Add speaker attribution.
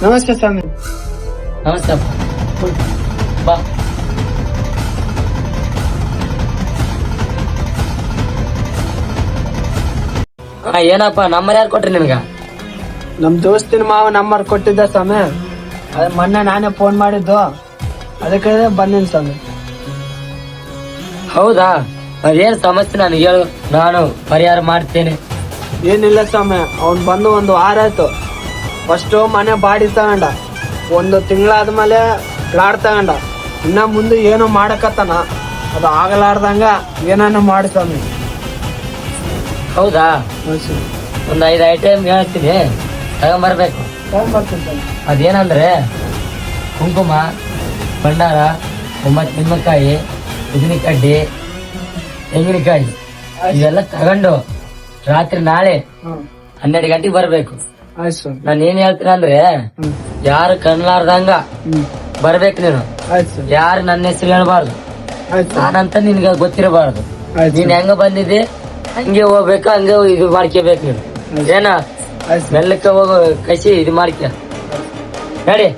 Speaker 1: ನಮಸ್ತೆ ಸ್ವಾಮಿ.
Speaker 2: ನಮಸ್ತೆ ಅಪ್ಪ. ಬಾ. ಏನಪ್ಪ ನಂಬರ್ ಯಾರು ಕೊಟ್ರಿ ನಿನ್ಗ?
Speaker 1: ನಮ್ ದೋಸ್ತಿನ ಮಾವ ನಂಬರ್ ಕೊಟ್ಟಿದ್ದ ಸ್ವಾಮಿ. ಅದ್ ಮೊನ್ನೆ ನಾನೇ ಫೋನ್ ಮಾಡಿದ್ದು, ಅದಕ್ಕೆ ಬಂದಿನಿ ಸ್ವಾಮಿ.
Speaker 2: ಹೌದಾ? ಅದೇನ್ ಸಮಸ್ಯೆ ನನಗೆ ಹೇಳು, ನಾನು ಪರಿಹಾರ ಮಾಡ್ತೇನೆ.
Speaker 1: ಏನಿಲ್ಲ ಸ್ವಾಮಿ, ಅವ್ನ್ ಬಂದು ಒಂದು ವಾರ ಆಯ್ತು. ಫಸ್ಟ್ ಮನೆ ಬಾಡಿ ತಗೊಂಡ, ಒಂದು ತಿಂಗಳಾದ್ಮೇಲೆ ಪ್ಲಾಟ್ ತಗೊಂಡ. ಇನ್ನ ಮುಂದೆ ಏನೋ ಮಾಡಕತ್ತಾನ, ಅದು ಆಗಲಾರ್ದಂಗ ಏನಾನ ಮಾಡಿ ಸ್ವಾಮಿ.
Speaker 2: ಹೌದಾ? ಒಂದ್ 5 ಐಟಮ್ ಹೇಳ್ತೀನಿ, ತಗೊಂಬರ್ಬೇಕು.
Speaker 1: ಬರ್ತೀನಿ ಸ್ವಾಮಿ.
Speaker 2: ಅದೇನಂದ್ರೆ ಕುಂಕುಮ, ಭಂಡಾರ, 9 ನಿಮ್ಮಕಾಯಿ, ಉದಿನಕಡ್ಡಿ, ತೆಂಗಿನಕಾಯಿ ಇವೆಲ್ಲ ತಗೊಂಡು ರಾತ್ರಿ ನಾಳೆ 12 ಗಂಟೆಗೆ ಬರ್ಬೇಕು.
Speaker 1: ಆಯ್ತು ಸ್ವಾಮಿ.
Speaker 2: ನಾನು ಏನ್ ಹೇಳ್ತೀನಿ ಅಂದ್ರೆ, ಯಾರು ಕಣ್ಲಾರ್ದಂಗ ಬರ್ಬೇಕು ನೀನು.
Speaker 1: ಆಯ್ತು
Speaker 2: ಯಾರು ನನ್ನ ಹೆಸರು ಹೇಳ್ಬಾರ್ದು,
Speaker 1: ಆಯ್ತು
Speaker 2: ನಾನಂತ ನಿನ್ಗ ಗೊತ್ತಿರಬಾರ್ದು.
Speaker 1: ಆಯ್ತು
Speaker 2: ನೀನ್ ಹೆಂಗ ಬಂದಿದ್ದೆ ಹಂಗೆ ಹೋಗ್ಬೇಕು, ಹಂಗೆ ಇದು ಮಾಡ್ಕೋಬೇಕು ನೀನು. ಏನ
Speaker 1: ಆಯ್ತು
Speaker 2: ಮೆಲ್ಲಕ್ಕೆ ಹೋಗೋ ಕಸಿ ಇದು ಮಾಡ್ಕ ನಡಿ.